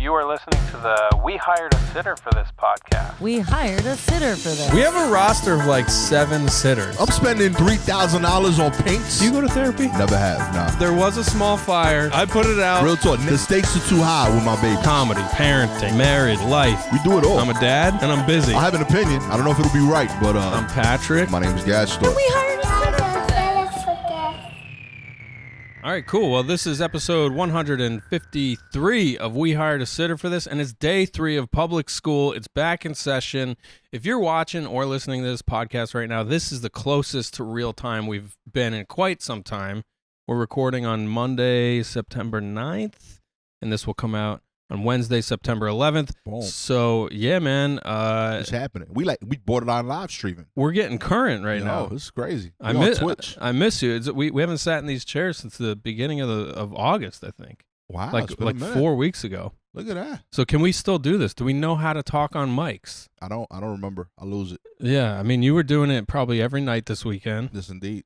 You are listening to the We Hired a Sitter for This podcast. We hired a sitter for this. We have a roster of like 7 sitters. I'm spending $3,000 on paints. Do you go to therapy? Never have, nah. There was a small fire. I put it out. Real talk, the stakes are too high with my baby. Comedy, parenting, married, life. We do it all. I'm a dad and I'm busy. I have an opinion. I don't know if it'll be right, but I'm Patrick. my name is Gaston. We hired a sitter. All right, cool. Well, this is episode 153 of We Hired a Sitter for This, and it's day 3 of public school. It's back in session. If you're watching or listening to this podcast right now, this is the closest to real time we've been in quite some time. We're recording on Monday, September 9th, and this will come out on Wednesday, September 11th. Boom. So, yeah, man. It's happening. We borderline live streaming. We're getting current right now. This is crazy. I We on Twitch. miss you. We haven't sat in these chairs since the beginning of August, I think. Wow, Like it's been a minute. 4 weeks ago. Look at that. So can we still do this? Do we know how to talk on mics? I don't remember. I lose it. Yeah, I mean, you were doing it probably every night this weekend. Yes, indeed.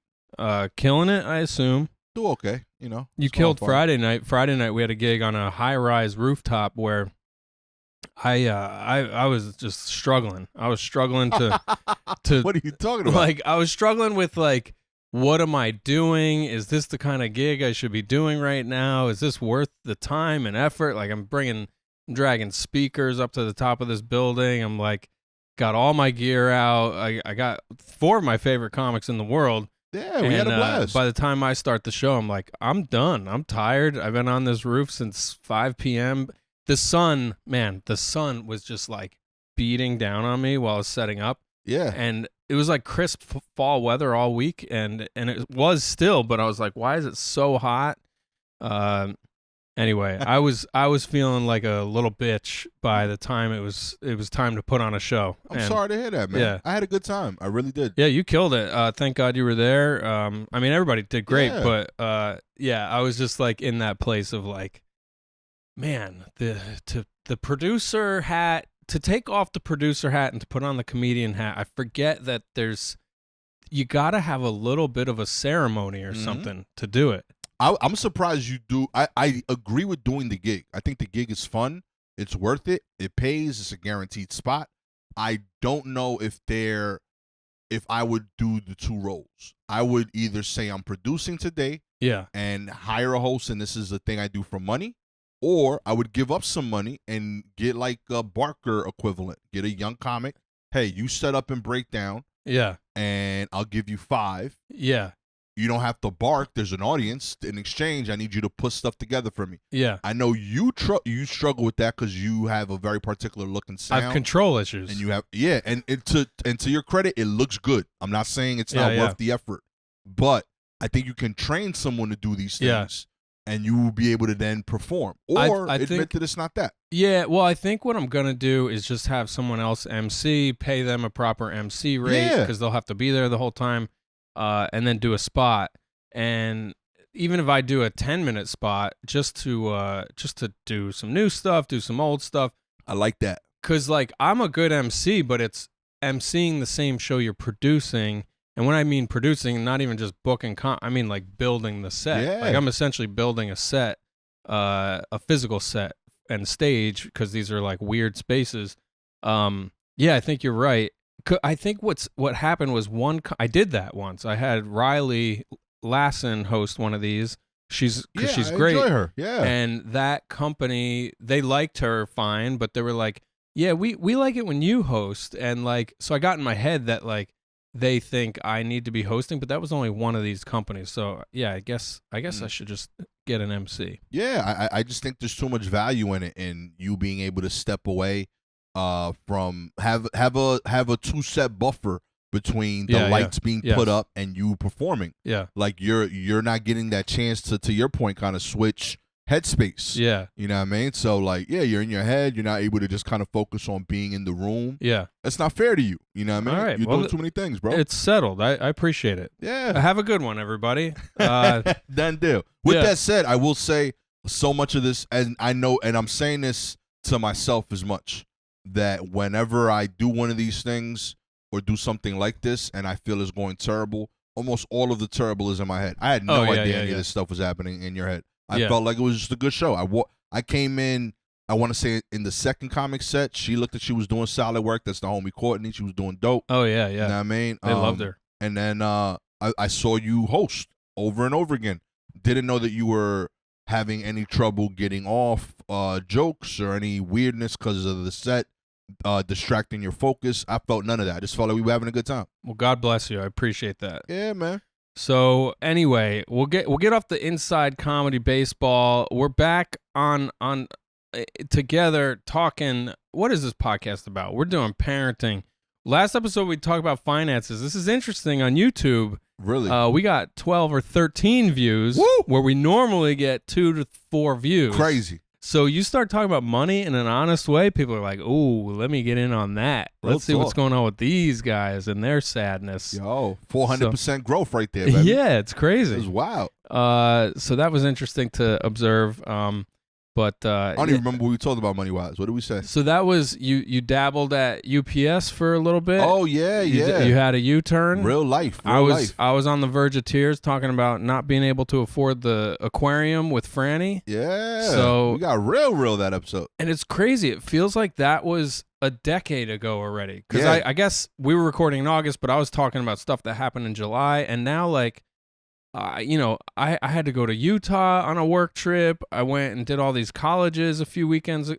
Killing it, I assume. Do okay, you know. You It's killed all fun. Friday night. Friday night we had a gig on a high-rise rooftop where I was just struggling. I was struggling to What are you talking about? like I was struggling with like, what am I doing? Is this the kind of gig I should be doing right now? Is this worth the time and effort? Like I'm dragging speakers up to the top of this building. I'm like, got all my gear out. I got 4 of my favorite comics in the world. Yeah, we had a blast. By the time I start the show, I'm like, I'm done. I'm tired. I've been on this roof since 5 p.m. The sun was just like beating down on me while I was setting up. Yeah. And it was like crisp fall weather all week, and it was still, but I was like, why is it so hot? Anyway, I was feeling like a little bitch by the time it was time to put on a show. I'm sorry to hear that, man. Yeah. I had a good time. I really did. Yeah, you killed it. Thank God you were there. I mean, everybody did great, Yeah. but yeah, I was just like in that place of like, man, the producer hat, to take off the producer hat and to put on the comedian hat. I forget that you got to have a little bit of a ceremony or something to do it. I'm surprised you do. I agree with doing the gig. I think the gig is fun. It's worth it. It pays. It's a guaranteed spot. I don't know if I would do the 2 roles. I would either say I'm producing today Yeah. and hire a host, and this is the thing I do for money, or I would give up some money and get like a Barker equivalent. Get a young comic. Hey, you set up and break down, Yeah. and I'll give you 5. Yeah. You don't have to bark. There's an audience. In exchange, I need you to put stuff together for me. Yeah. I know you struggle with that because you have a very particular look and I sound. have control issues. And you have, and to your credit, it looks good. I'm not saying it's not worth the effort, but I think you can train someone to do these things, and you will be able to then perform or I admit think, that it's not that. Yeah, well, I think what I'm gonna do is just have someone else MC, pay them a proper MC rate because they'll have to be there the whole time, and then do a spot. And even if I do a 10-minute spot, just to do some new stuff, do some old stuff. I like that. Cause like I'm a good MC, but it's MCing the same show you're producing. And when I mean producing, not even just booking, I mean like building the set. Yeah. Like I'm essentially building a set, a physical set and stage, because these are like weird spaces. Yeah, I think you're right. I think what happened was I did that once. I had Riley Lassen host one of these. She's I great. enjoy her. Yeah. And that company, they liked her fine, but they were like, yeah, we like it when you host. And like, so I got in my head that like they think I need to be hosting, but that was only one of these companies. So yeah, I guess I should just get an MC. Yeah, I just think there's too much value in it, and you being able to step away from have a 2-set buffer between the lights being put up and you performing. Yeah. Like you're not getting that chance to your point, kind of switch headspace. Yeah. You know what I mean? So like, yeah, you're in your head. You're not able to just kind of focus on being in the room. Yeah. That's not fair to you. You know what I mean? All right. You're Well, doing too many things, bro. It's settled. I appreciate it. Yeah. Have a good one, everybody. Done deal. With that said, I will say so much of this, and I know, and I'm saying this to myself as much, that whenever I do one of these things or do something like this and I feel it's going terrible, almost all of the terrible is in my head. I had no idea any of this stuff was happening in your head. I felt like it was just a good show. I came in I want to say in the second comic set, she looked like she was doing solid work. That's the homie Courtney. She was doing dope. Oh yeah, You yeah. know what I mean? They loved her. And then I saw you host over and over again. Didn't know that you were having any trouble getting off jokes or any weirdness because of the set distracting your focus. I felt none of that. I just felt like we were having a good time. Well, God bless you. I appreciate that. Yeah, man. So anyway, we'll get off the inside comedy baseball. We're back on together talking. What is this podcast about? We're doing parenting. Last episode we talked about finances. This is interesting on YouTube. Really? We got 12 or 13 views. Woo! Where we normally get 2 to 4 views. Crazy. So you start talking about money in an honest way, people are like, "Ooh, let me get in on that. Let's see what's going on with these guys and their sadness." Yo, 400% growth right there, baby. Yeah, it's crazy. It was wild. So that was interesting to observe. But I don't even remember what we talked about money-wise. What did we say? So that was you dabbled at UPS for a little bit. Oh, yeah, yeah. You had a U-turn. Real life. I was on the verge of tears talking about not being able to afford the aquarium with Franny. Yeah. So we got real that episode. And it's crazy. It feels like that was a decade ago already. Because Yeah. I guess we were recording in August, but I was talking about stuff that happened in July. And now, like, I had to go to Utah on a work trip. I went and did all these colleges 2 weekends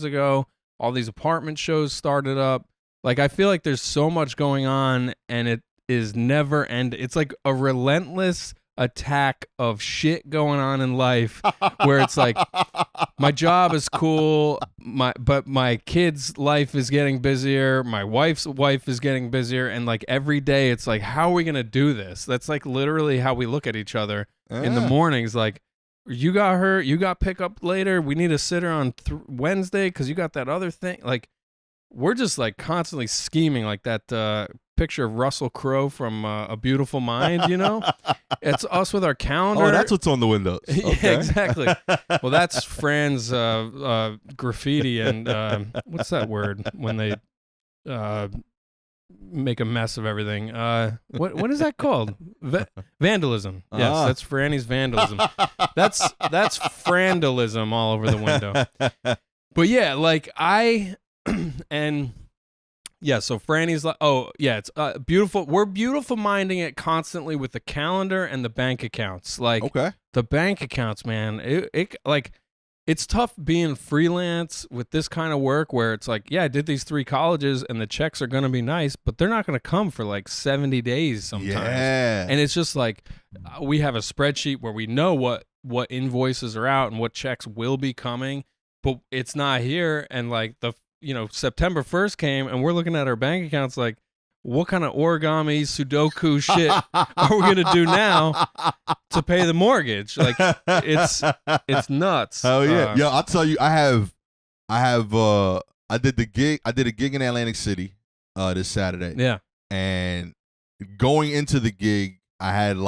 ago. All these apartment shows started up. Like, I feel like there's so much going on, and it is never end. It's like a relentless attack of shit going on in life where it's like my job is cool, but my kid's life is getting busier, my wife's wife is getting busier, and like every day it's like, how are we gonna do this? That's like literally how we look at each other in the mornings. Like, you got pickup later, we need a sitter on Wednesday because you got that other thing. Like, we're just like constantly scheming, like that picture of Russell Crowe from A Beautiful Mind, you know? It's us with our calendar. Oh, that's what's on the windows. Yeah, Okay. exactly. Well, that's Fran's graffiti and what's that word when they make a mess of everything? What is that called? Vandalism. Yes, that's Franny's vandalism. That's Frandalism all over the window. But yeah, like and yeah, so Franny's like, oh yeah, it's beautiful. We're beautiful minding it constantly with the calendar and the bank accounts. Like, Okay. the bank accounts, man, it like, it's tough being freelance with this kind of work where it's like, yeah, I did these 3 colleges and the checks are going to be nice, but they're not going to come for like 70 days sometimes. Yeah. And it's just like, we have a spreadsheet where we know what invoices are out and what checks will be coming, but it's not here. And like September 1st came and we're looking at our bank accounts like, what kind of origami Sudoku shit are we gonna do now to pay the mortgage? Like, it's nuts. Hell yeah. Yo, I'll tell you, I did a gig in Atlantic City this Saturday. Yeah. And going into the gig, I'd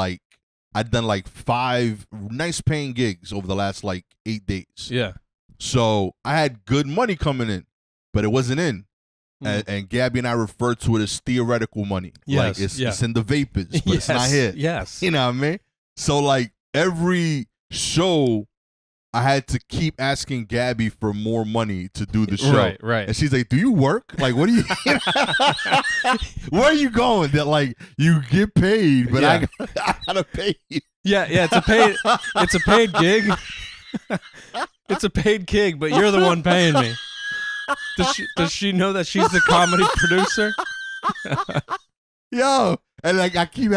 done like 5 nice paying gigs over the last like 8 days. Yeah. So I had good money coming in, but it wasn't in. And Gabby and I refer to it as theoretical money. Yes, Like it's in the vapors, but it's not here. Yes. You know what I mean? So like every show, I had to keep asking Gabby for more money to do the show. Right. And she's like, "Do you work? Like, what do you? Where are you going? That like you get paid, but I gotta pay you." Yeah. It's a paid gig. It's a paid gig, but you're the one paying me. Does she know that she's the comedy producer? Yo, and like I keep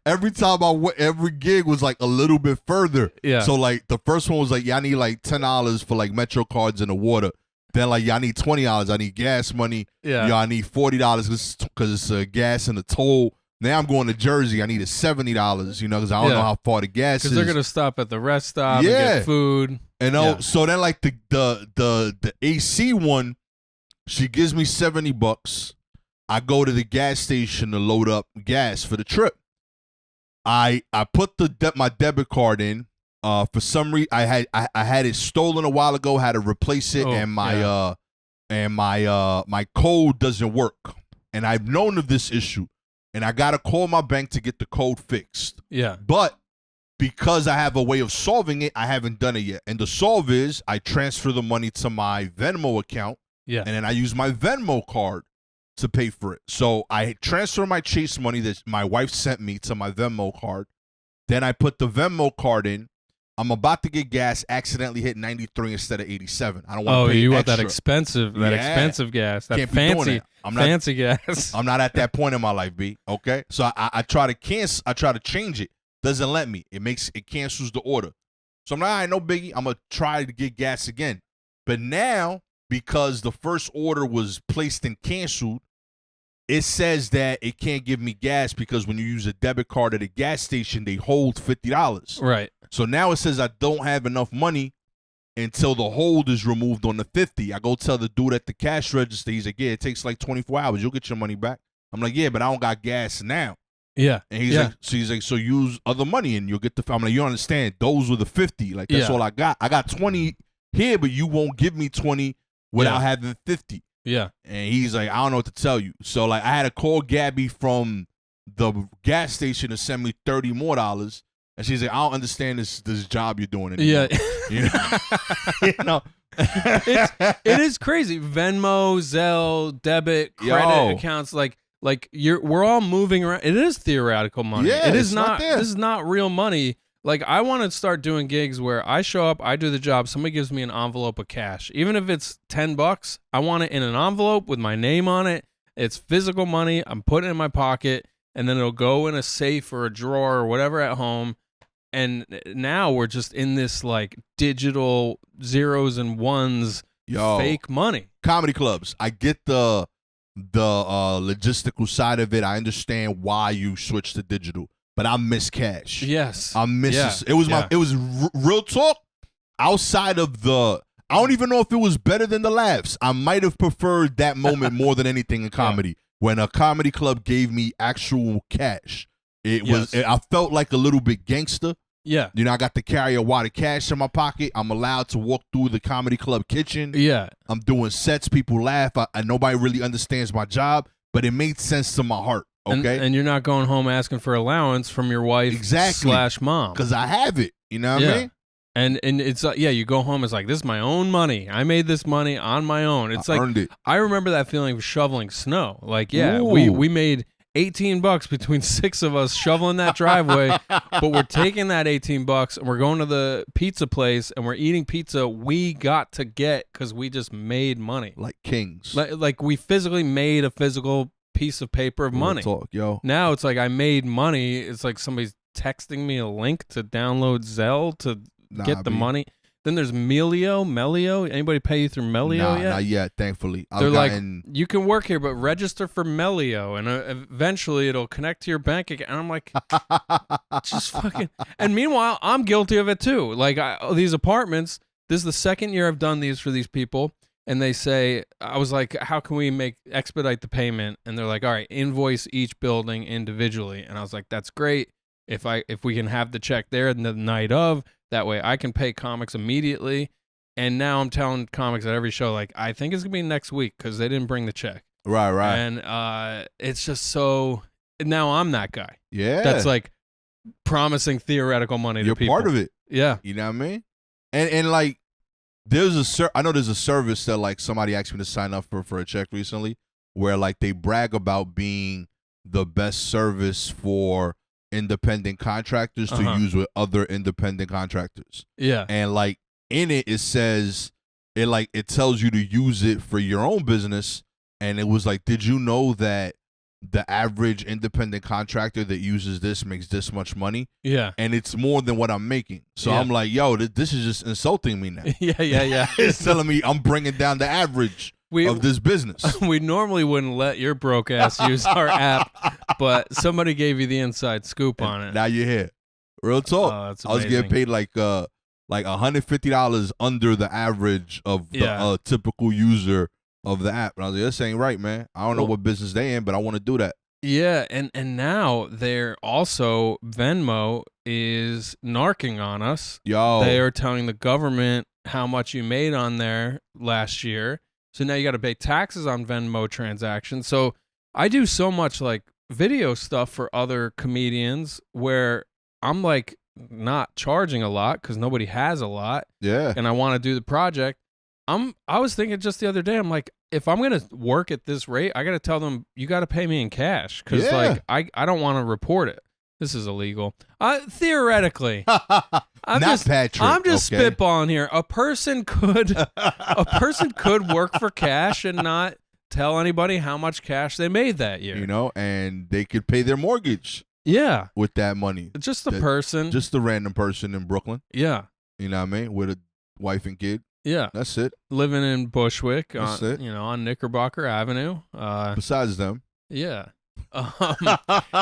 every time every gig was like a little bit further. Yeah. So like the first one was like, I need like $10 for like Metro cards and the water. Then like, I need $20. I need gas money. Yeah. Yo, I need $40 because it's gas and the toll. Now I'm going to Jersey. I need $70. You know, because I don't know how far the gas is. Because they're gonna stop at the rest stop and get food. And so then like the AC one, she gives me $70. I go to the gas station to load up gas for the trip. I put my debit card in. For some reason I had it stolen a while ago. Had to replace it, and my my code doesn't work. And I've known of this issue, and I gotta call my bank to get the code fixed. Yeah. But because I have a way of solving it, I haven't done it yet. And the solve is I transfer the money to my Venmo account, Yeah. and then I use my Venmo card to pay for it. So I transfer my Chase money that my wife sent me to my Venmo card. Then I put the Venmo card in. I'm about to get gas, accidentally hit 93 instead of 87. I don't want to pay you want extra. that expensive gas, that Can't be doing fancy, that. fancy gas. I'm not at that point in my life, B. Okay, so I try to cancel. I try to change it. Doesn't let me. It cancels the order. So I'm like, all right, no biggie. I'm gonna try to get gas again. But now, because the first order was placed and canceled, it says that it can't give me gas because when you use a debit card at a gas station, they hold $50. Right. So now it says I don't have enough money until the hold is removed on the 50. I go tell the dude at the cash register, he's like, yeah, it takes like 24 hours. You'll get your money back. I'm like, yeah, but I don't got gas now. Yeah. And he's like, so use other money and you'll get the, I'm like, you understand, those were the 50. Like, that's all I got. I got 20 here, but you won't give me 20 without having 50. Yeah. And he's like, I don't know what to tell you. So, like, I had to call Gabby from the gas station to send me $30 more. And she's like, I don't understand this job you're doing anymore. Yeah. You know? You know? It is crazy. Venmo, Zelle, debit, credit accounts, we're all moving around. It is theoretical money. Yeah, it is it's not there. This is not real money. Like, I want to start doing gigs where I show up, I do the job, somebody gives me an envelope of cash. Even if it's $10, I want it in an envelope with my name on it. It's physical money. I'm putting it in my pocket, and then it'll go in a safe or a drawer or whatever at home. And now we're just in this, like, digital zeros and ones, fake money. Comedy clubs. I get the logistical side of it. I understand why you switched to digital. But I miss cash. Yes. I miss this. It was real talk. Outside of I don't even know if it was better than the laughs. I might have preferred that moment more than anything in comedy. When a comedy club gave me actual cash. I felt like a little bit gangster. Yeah. You know, I got to carry a wad of cash in my pocket. I'm allowed to walk through the comedy club kitchen. Yeah. I'm doing sets. People laugh. Nobody really understands my job, but it made sense to my heart. Okay. And you're not going home asking for allowance from your wife / mom. Because I have it. You know what I mean? And it's you go home, it's like, this is my own money. I made this money on my own. It's earned it. I remember that feeling of shoveling snow. Like, Ooh. we made $18 between 6 of us shoveling that driveway, but we're taking that $18 and we're going to the pizza place and we're eating pizza we got to get because we just made money. Like kings. Like we physically made a physical piece of paper of money. Real talk, yo. Now it's like I made money. It's like somebody's texting me a link to download Zelle to get the money. Then there's Melio. Anybody pay you through Melio yet? Not yet, thankfully. They're like, you can work here, but register for Melio, and eventually it'll connect to your bank account. And I'm like, just fucking. And meanwhile, I'm guilty of it too. Like these apartments. This is the second year I've done these for these people, and they say, I was like, how can we expedite the payment? And they're like, all right, invoice each building individually. And I was like, that's great. If we can have the check there the night of, that way I can pay comics immediately. And now I'm telling comics at every show, like, I think it's going to be next week because they didn't bring the check. Right. And it's just so, now I'm that guy. Yeah. That's like promising theoretical money to people. You're part of it. Yeah. You know what I mean? And like, I know there's a service that like somebody asked me to sign up for a check recently where like they brag about being the best service for independent contractors to use with other independent contractors. Yeah. And like in it says it tells you to use it for your own business. And it was like, did you know that the average independent contractor that uses this makes this much money? Yeah. And it's more than what I'm making. So I'm like, yo, this is just insulting me now. Yeah. It's telling me I'm bringing down the average of this business. We normally wouldn't let your broke ass use our app, but somebody gave you the inside scoop on it. Now you're here. Real talk. Oh, that's I was getting paid like $150 under the average of the typical user of the app. And I was like, this ain't right, man. I don't know what business they in, but I want to do that. Yeah, and now they're also, Venmo is narking on us. Yo. They are telling the government how much you made on there last year. So now you got to pay taxes on Venmo transactions. So I do so much like video stuff for other comedians where I'm like not charging a lot because nobody has a lot, Yeah. and I want to do the project. I was thinking just the other day, I'm like, if I'm gonna work at this rate, I gotta tell them you gotta pay me in cash because Yeah. like I don't want to report it. This is illegal. Theoretically, I'm Not just Patrick. I'm just okay? spitballing here. A person could work for cash and not tell anybody how much cash they made that year. You know, and they could pay their mortgage Yeah, with that money. just the That- person. Just a random person in Brooklyn. Yeah, You know what I mean? With a wife and kid. yeah. That's it. Living in Bushwick, That's it. on Knickerbocker Avenue. Besides them. Yeah.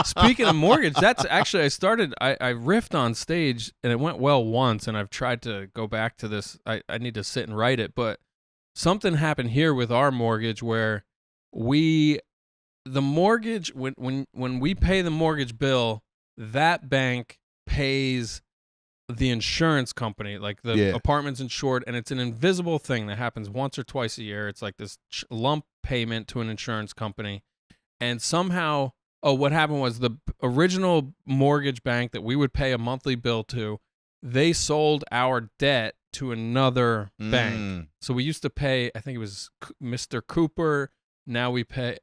Speaking of mortgage, that's actually I riffed on stage and it went well once, and I've tried to go back to this. I need to sit and write it, but something happened here with our mortgage where the mortgage when we pay the mortgage bill, that bank pays the insurance company, like the apartment's insured, and it's an invisible thing that happens once or twice a year. It's like this lump payment to an insurance company. And somehow, what happened was the original mortgage bank that we would pay a monthly bill to, they sold our debt to another bank. So we used to pay, I think it was Mr. Cooper. Now we pay,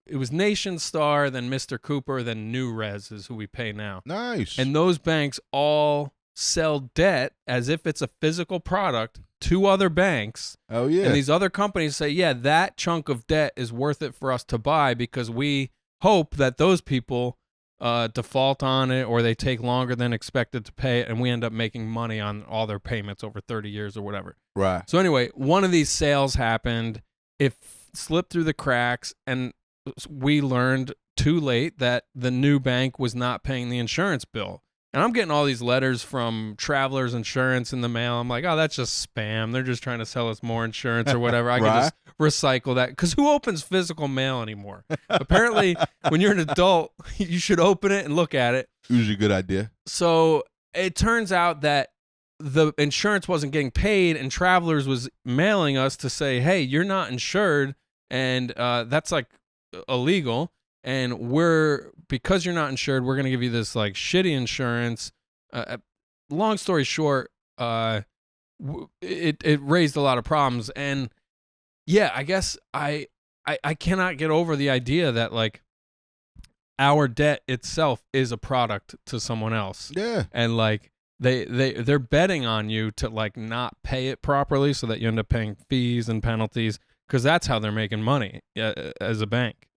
it was Nation Star, then Mr. Cooper, then New Res is who we pay now. Nice. And those banks all sell debt as if it's a physical product to other banks. Oh, yeah. And these other companies say, yeah, that chunk of debt is worth it for us to buy because we hope that those people default on it or they take longer than expected to pay it, and we end up making money on all their payments over 30 years or whatever. Right. So anyway, one of these sales happened. It slipped through the cracks, and we learned too late that the new bank was not paying the insurance bill. And I'm getting all these letters from Travelers Insurance in the mail. I'm like, oh, that's just spam. They're just trying to sell us more insurance or whatever. I can just recycle that. Because who opens physical mail anymore? Apparently, when you're an adult, you should open it and look at it. Usually a good idea. So it turns out that the insurance wasn't getting paid, and Travelers was mailing us to say, hey, you're not insured, and that's like illegal. And because you're not insured, we're going to give you this like shitty insurance. Long story short, it raised a lot of problems. And yeah, I guess I cannot get over the idea that like our debt itself is a product to someone else. Yeah. And like they're betting on you to like not pay it properly so that you end up paying fees and penalties, because that's how they're making money as a bank.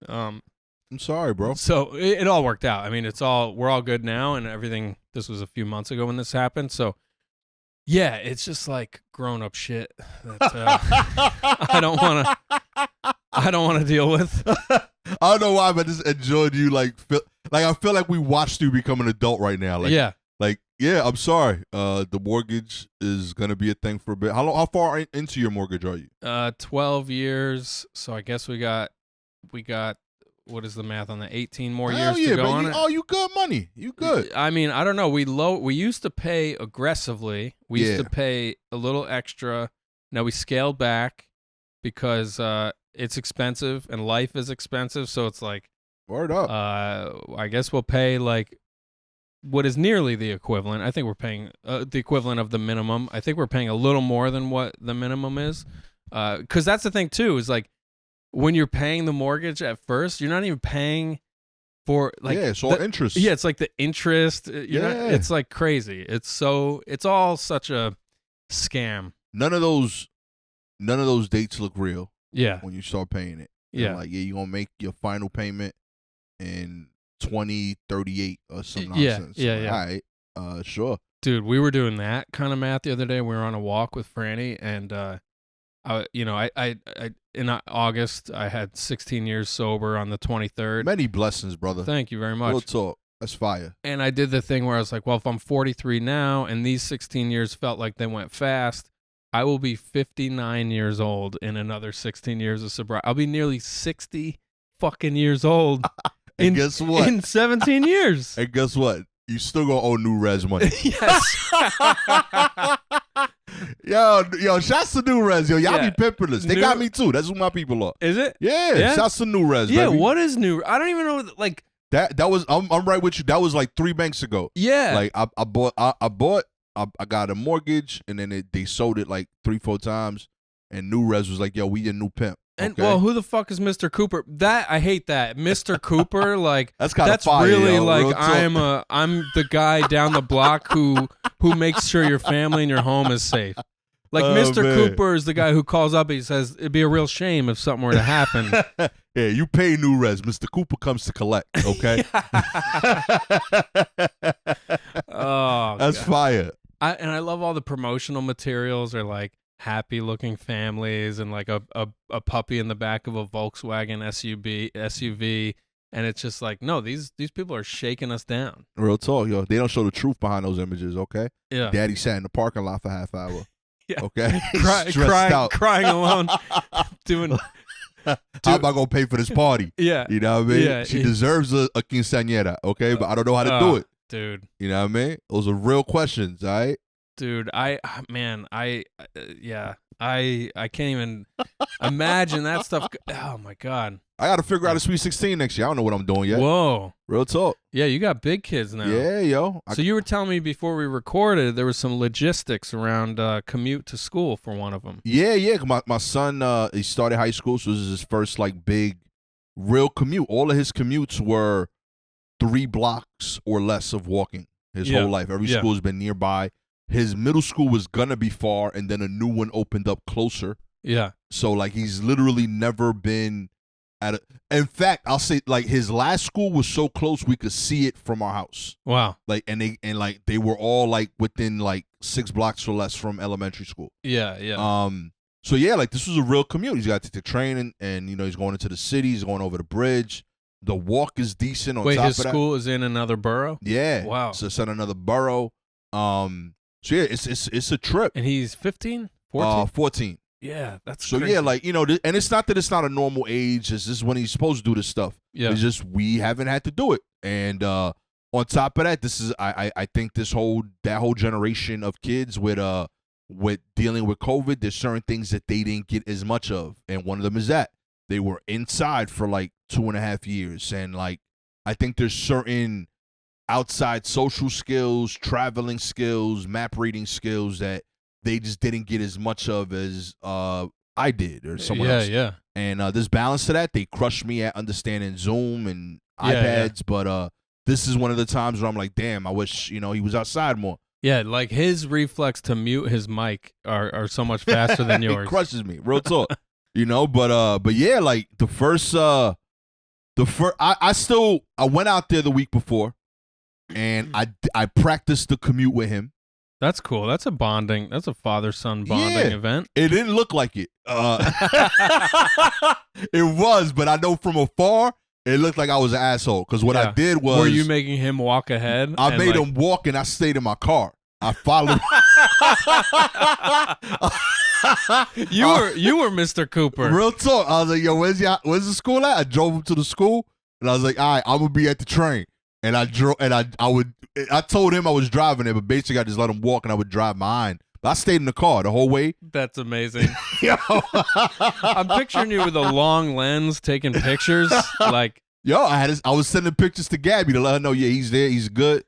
I'm sorry, bro. So it all worked out. I mean, we're all good now, and everything. This was a few months ago when this happened. So yeah, it's just like grown up shit that I don't want to deal with. I don't know why, but I just enjoyed you. I feel like we watched you become an adult right now. Like, yeah. Yeah, I'm sorry. The mortgage is gonna be a thing for a bit. How far into your mortgage are you? 12 years. So I guess we got. What is the math on that? 18 more years yeah, to go man, on it. Oh, you good money. You good. I mean, I don't know. We used to pay aggressively. We used to pay a little extra. Now we scaled back because it's expensive and life is expensive. So it's like, word up. I guess we'll pay like what is nearly the equivalent. I think we're paying the equivalent of the minimum. I think we're paying a little more than what the minimum is. Because that's the thing too, is like, when you're paying the mortgage at first, you're not even paying for like it's all interest. Yeah, it's like the interest. It's like crazy. It's all such a scam. None of those dates look real. Yeah. When you start paying it. Yeah. Like, you're gonna make your final payment in 2038 or some Yeah. nonsense. Yeah. All right. Sure. Dude, we were doing that kind of math the other day. We were on a walk with Franny, and I in August I had 16 years sober on the 23rd. Many blessings, brother. Thank you very much. Real talk. That's fire. And I did the thing where I was like, well, if I'm 43 now and these 16 years felt like they went fast, I will be 59 years old in another 16 years of sobriety. I'll be nearly 60 fucking years old. And guess what? In 17 years. And guess what? You still gonna owe New Res money. Yes. Yo, shouts to New Res. Yo, y'all be pimping us. They got me too. That's who my people are. Is it? Yeah. Shouts to New Res, yeah, baby. what is new? I don't even know, like, That was I'm right with you. That was like 3 banks ago. Yeah. Like I got a mortgage, and then they sold it like 3-4 times, and New Res was like, yo, we your new pimp. And okay? well, who the fuck is Mr. Cooper? That I hate that. Mr. Cooper, like that's kind of that's fire, really yo, like real talk. I'm the guy down the block who makes sure your family and your home is safe. Like Mr. Man. Cooper is the guy who calls up. He says it'd be a real shame if something were to happen. Yeah, you pay New Res. Mr. Cooper comes to collect. Okay. Oh, that's God. fire. I love all the promotional materials are like happy looking families and like a puppy in the back of a Volkswagen SUV, and it's just like, no, these people are shaking us down. Real talk, yo. They don't show the truth behind those images. Okay. Yeah. Daddy sat in the parking lot for half hour. Yeah. Okay. Crying alone, doing. How am I gonna pay for this party? Yeah. You know what I mean? Yeah. She deserves a quinceañera, okay? But I don't know how to do it. Dude. You know what I mean? Those are real questions, all right? Dude, I can't even imagine that stuff. Oh my God. I got to figure out a Sweet 16 next year. I don't know what I'm doing yet. Whoa. Real talk. Yeah, you got big kids now. Yeah, yo. So you were telling me before we recorded there was some logistics around commute to school for one of them. Yeah. My son, he started high school, so this is his first like big, real commute. All of his commutes were 3 blocks or less of walking his whole life. Every school has been nearby. His middle school was gonna be far, and then a new one opened up closer. Yeah. So like he's literally never been at a. In fact, I'll say like his last school was so close we could see it from our house. Wow. Like they were all like within like 6 blocks or less from elementary school. Yeah. So yeah, like this was a real commute. He's got to take the train, and you know he's going into the city. He's going over the bridge. The walk is decent. On Wait, top his of that. school is in another borough? Yeah. Wow. So it's in another borough. So yeah, it's a trip. And he's 15? 14? 14. Yeah, that's so crazy. yeah, like you know, and it's not that it's not a normal age. This is when he's supposed to do this stuff. Yeah. It's just we haven't had to do it. And on top of that, this is I think that whole generation of kids with dealing with COVID, there's certain things that they didn't get as much of, and one of them is that they were inside for like 2.5 years, and like I think there's certain outside social skills, traveling skills, map reading skills that they just didn't get as much of as I did or someone else. Yeah. And there's balance to that. They crushed me at understanding Zoom and iPads, but this is one of the times where I'm like, damn, I wish he was outside more. Yeah, like his reflex to mute his mic are so much faster than yours. It crushes me, real talk. But yeah, like the first I went out there the week before, and I practiced the commute with him. That's cool. That's a father-son bonding event. It didn't look like it. It was, but I know from afar, it looked like I was an asshole. Because what I did was... Were you making him walk ahead? I made him walk, and I stayed in my car. I followed... You were Mr. Cooper. Real talk. I was like, yo, where's the school at? I drove him to the school, and I was like, all right, I'm going to be at the train. And I drove, and I told him I was driving it, but basically I just let him walk, and I would drive mine. But I stayed in the car the whole way. That's amazing. Yo. I'm picturing you with a long lens taking pictures. Like, I was sending pictures to Gabby to let her know, yeah, he's there, he's good.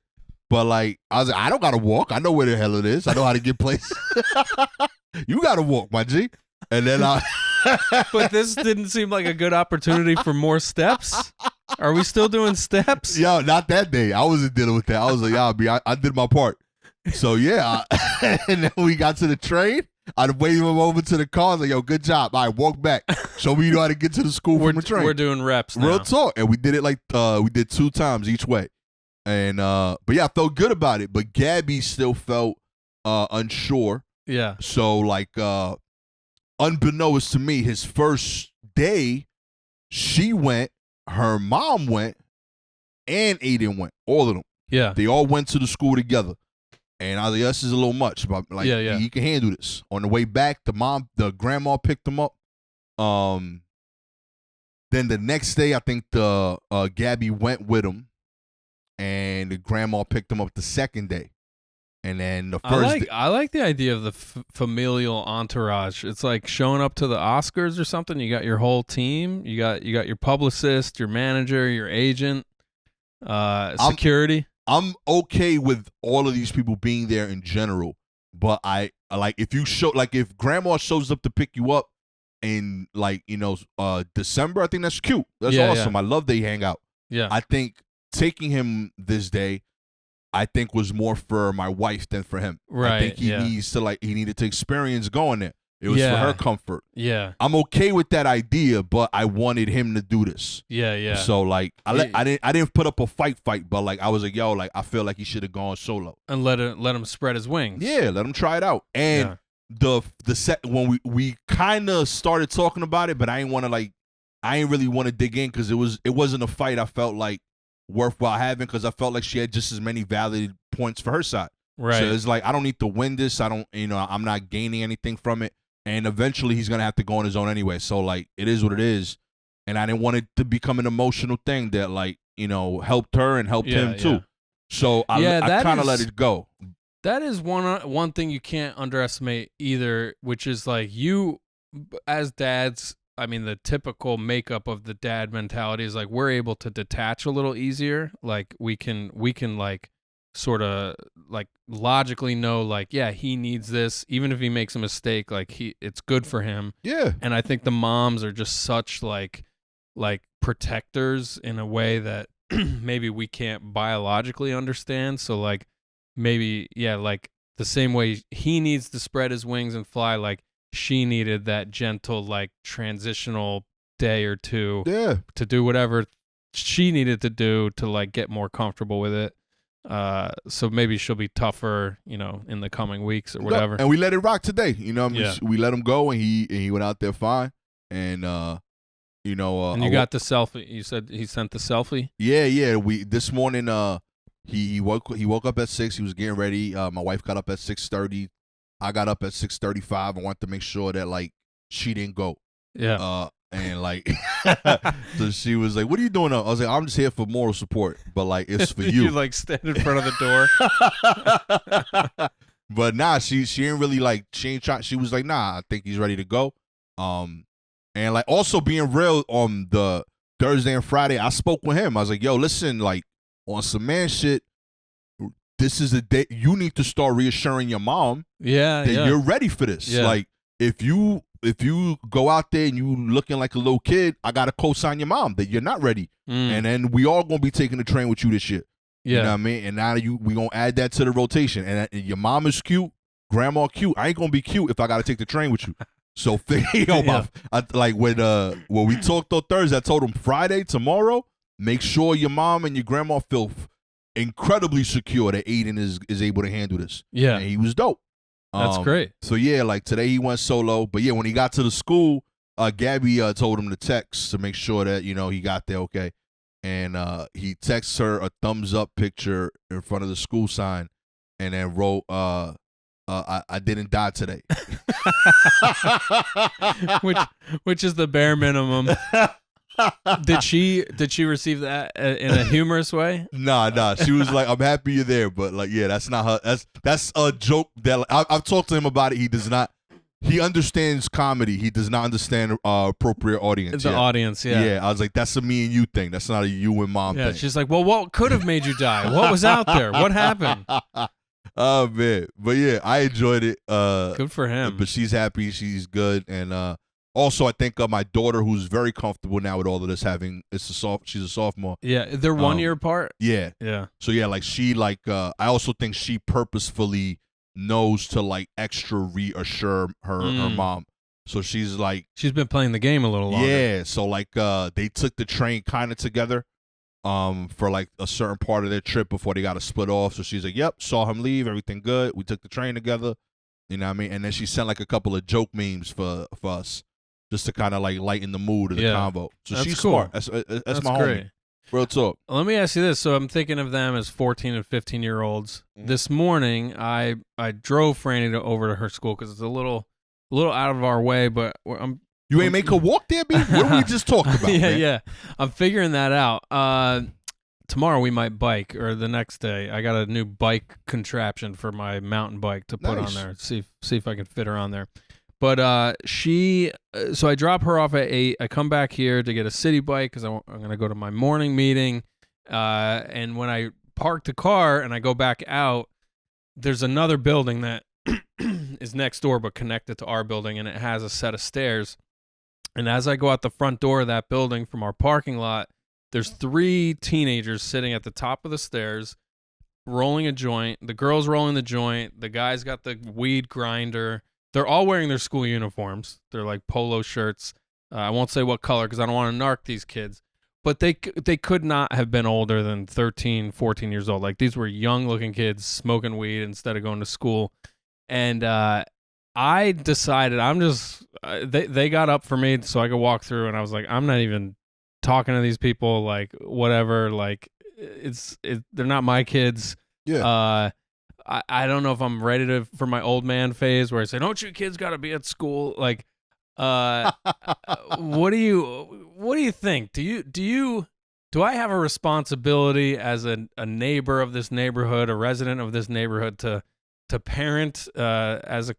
But like, I was like, I don't gotta walk. I know where the hell it is. I know how to get places. You gotta walk, my G. And then But this didn't seem like a good opportunity for more steps. Are we still doing steps? Yo, not that day. I wasn't dealing with that. I was like, I did my part. So yeah, and then we got to the train. I waved him over to the car. I was like, yo, good job. All right, walk back. Show me you know how to get to the school from the train. We're doing reps now. Real talk. And we did it like we did 2 times each way. And but yeah, I felt good about it. But Gabby still felt unsure. Yeah. So like unbeknownst to me, his first day, she went, her mom went, and Aiden went. All of them. Yeah. They all went to the school together. And I was like, this is a little much, but like, he can handle this. On the way back, the grandma picked him up. Then the next day, I think the Gabby went with him, and the grandma picked him up the second day. And then the first, I like the idea of the familial entourage. It's like showing up to the Oscars or something. You got your whole team. You got your publicist, your manager, your agent. security. I'm okay with all of these people being there in general, but I like if grandma shows up to pick you up in December, I think that's cute. That's awesome. I love they hang out. Yeah. I think taking him this day, I think was more for my wife than for him. Right. I think he needed to experience going there. It was for her comfort. Yeah. I'm okay with that idea, but I wanted him to do this. Yeah, yeah. So like I didn't put up a fight, but like I was like, yo, like I feel like he should have gone solo. And let him spread his wings. Yeah, let him try it out. And the set when we kind of started talking about it, but I ain't really want to dig in because it wasn't a fight I felt like worthwhile having because I felt like she had just as many valid points for her side. Right. So it's like I don't need to win this. I'm not gaining anything from it. And eventually he's gonna have to go on his own anyway. So like it is what it is. And I didn't want it to become an emotional thing that like, helped her and helped him too. So I kind of let it go. That is one thing you can't underestimate either, which is like you as dads, I mean, the typical makeup of the dad mentality is like we're able to detach a little easier. Like we can like sort of like logically know like, yeah, he needs this. Even if he makes a mistake, like it's good for him. Yeah. And I think the moms are just such like protectors in a way that maybe we can't biologically understand. So like maybe, yeah, like the same way he needs to spread his wings and fly, like she needed that gentle, like transitional day or two to do whatever she needed to do to like get more comfortable with it. So maybe she'll be tougher, in the coming weeks or whatever. And we let it rock today. We let him go and he went out there fine. And and you got the selfie. You said he sent the selfie? Yeah. This morning he woke up at 6. He was getting ready. My wife got up at 6:30. I got up at 6:35. I wanted to make sure that like she didn't go. Yeah. And like, so she was like, "What are you doing up?" I was like, "I'm just here for moral support, but like, it's for you." You like stand in front of the door. But nah, she ain't really like she ain't trying. She was like, "Nah, I think he's ready to go." And like also being real on the Thursday and Friday, I spoke with him. I was like, "Yo, listen, like on some man shit, this is a day you need to start reassuring your mom that you're ready for this. Yeah. Like if you go out there and you looking like a little kid, I gotta co-sign your mom that you're not ready. And then we all gonna be taking the train with you this year. Yeah. You know what I mean? And now we gonna add that to the rotation. And your mom is cute, grandma cute. I ain't gonna be cute if I gotta take the train with you. So like when we talked on Thursday, I told him Friday, tomorrow, make sure your mom and your grandma feel incredibly secure that Aiden is able to handle this. Yeah. And he was dope. That's great. So yeah, like today he went solo, but yeah, when he got to the school, Gabby told him to text to make sure that he got there okay, and he texts her a thumbs up picture in front of the school sign, and then wrote, "I didn't die today," which is the bare minimum. Did she receive that in a humorous way? Nah. She was like, "I'm happy you're there," but like, yeah, that's not her. That's a joke that like, I've talked to him about it. He does not. He understands comedy. He does not understand appropriate audience. The audience, yeah. Yeah, I was like, that's a me and you thing. That's not a you and mom thing. She's like, well, what could have made you die? What was out there? What happened? Oh man, but yeah, I enjoyed it. Good for him. But she's happy. She's good, and also, I think my daughter, who's very comfortable now with all of this, she's a sophomore. Yeah, they're 1 year apart. Yeah. So yeah, like she I also think she purposefully knows to like extra reassure her mom. So she's been playing the game a little longer. Yeah. So like they took the train kind of together, for like a certain part of their trip before they got to split off. So she's like, "Yep, saw him leave, everything good. We took the train together." You know what I mean? And then she sent like a couple of joke memes for us. Just to kind of like lighten the mood of the convo. So she's cool. Smart. That's my great. homie. Real talk. Let me ask you this. So I'm thinking of them as 14 and 15-year-olds. This morning, I drove Franny over to her school because it's a little out of our way, but you ain't make her walk there, B? What we just talked about? Yeah. I'm figuring that out. Tomorrow we might bike, or the next day. I got a new bike contraption for my mountain bike to put on there. See if I can fit her on there. But so I drop her off at 8. I come back here to get a city bike because I'm going to go to my morning meeting. And when I park the car and I go back out, there's another building that is next door but connected to our building, and it has a set of stairs. And as I go out the front door of that building from our parking lot, there's 3 teenagers sitting at the top of the stairs rolling a joint. The girl's rolling the joint. The guy's got the weed grinder. They're all wearing their school uniforms. They're like polo shirts. I won't say what color because I don't want to narc these kids. But they could not have been older than 13, 14 years old. Like, these were young-looking kids smoking weed instead of going to school. And I decided they got up for me so I could walk through, and I was like, I'm not even talking to these people, like, whatever, like, they're not my kids. Yeah. I don't know if I'm ready for my old man phase where I say, don't you kids got to be at school? Like, what do you think? Do I have a responsibility as a neighbor of this neighborhood, a resident of this neighborhood, to parent, to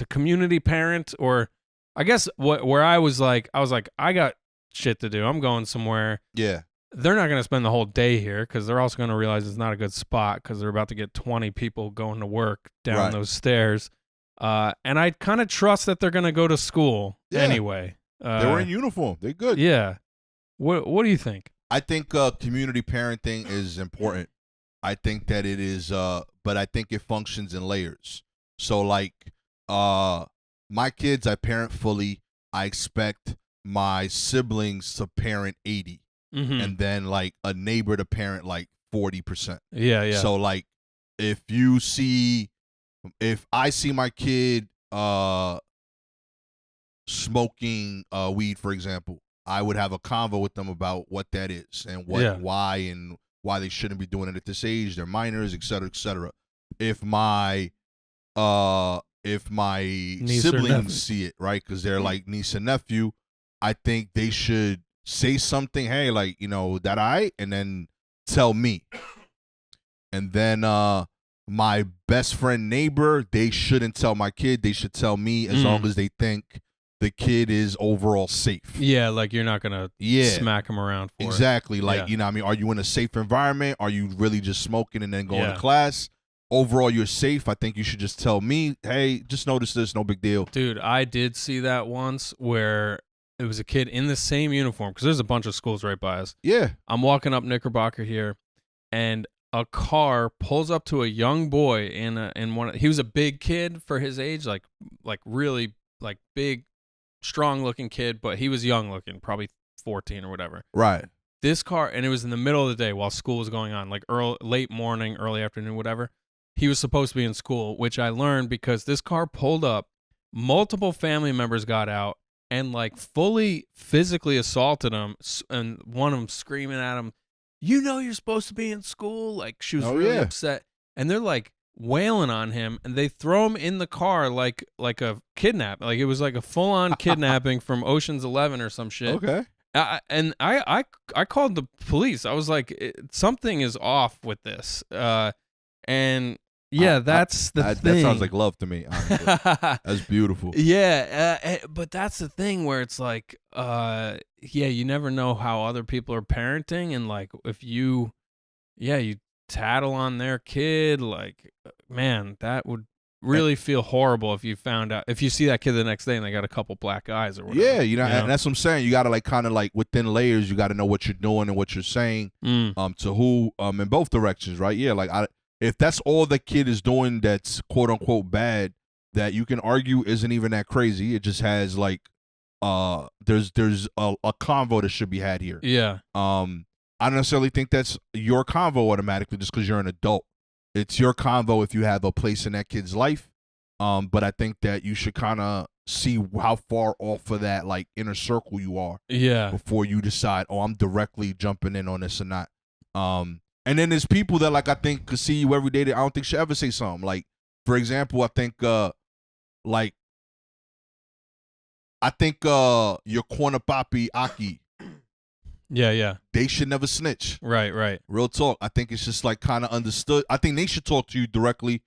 community parent? Or I guess where I was like, I got shit to do. I'm going somewhere. Yeah. They're not going to spend the whole day here because they're also going to realize it's not a good spot because they're about to get 20 people going to work down those stairs. And I kind of trust that they're going to go to school anyway. They were in uniform. They're good. Yeah. What do you think? I think community parenting is important. I think that it is, but I think it functions in layers. So, like, my kids, I parent fully. I expect my siblings to parent 80. Mm-hmm. And then, like, a neighbor to parent, like, 40%. Yeah. So, like, if I see my kid smoking weed, for example, I would have a convo with them about what that is and why they shouldn't be doing it at this age. They're minors, et cetera, et cetera. If my siblings see it, right, because they're like niece and nephew, I think they should say something. Hey, like, that and then tell me. And then my best friend neighbor, they shouldn't tell my kid. They should tell me as long as they think the kid is overall safe. Yeah, like you're not going to smack him around for exactly. it. Like, what I mean? Are you in a safe environment? Are you really just smoking and then going to class? Overall, you're safe. I think you should just tell me, hey, just notice this, no big deal. Dude, I did see that once where it was a kid in the same uniform because there's a bunch of schools right by us. Yeah. I'm walking up Knickerbocker here, and a car pulls up to a young boy he was a big kid for his age, like really like big, strong looking kid, but he was young looking, probably 14 or whatever. Right. This car, and it was in the middle of the day while school was going on, like late morning, early afternoon, whatever. He was supposed to be in school, which I learned because this car pulled up, multiple family members got out and like fully physically assaulted him, and one of them screaming at him, you're supposed to be in school. Like, she was really upset, and they're like wailing on him, and they throw him in the car like a kidnap. Like, it was like a full on kidnapping from Ocean's 11 or some shit. Okay. And I called the police. I was like, something is off with this. And yeah, that's the thing. That sounds like love to me, honestly. That's beautiful. Yeah, but that's the thing where it's like, you never know how other people are parenting, and like if you tattle on their kid, like, man, that would really feel horrible if you see that kid the next day and they got a couple black eyes or whatever. Yeah, and that's what I'm saying. You got to like kind of like within layers, you got to know what you're doing and what you're saying to who in both directions, right? Yeah, like if that's all the kid is doing that's quote unquote bad, that you can argue isn't even that crazy. It just has like there's a convo that should be had here. Yeah. I don't necessarily think that's your convo automatically just because you're an adult. It's your convo if you have a place in that kid's life. But I think that you should kind of see how far off of that like inner circle you are. Yeah. Before you decide, I'm directly jumping in on this or not. And then there's people that like I think could see you every day that I don't think should ever say something. Like, for example, I think your corner papi Aki. Yeah. They should never snitch. Right. Real talk. I think it's just like kind of understood. I think they should talk to you directly,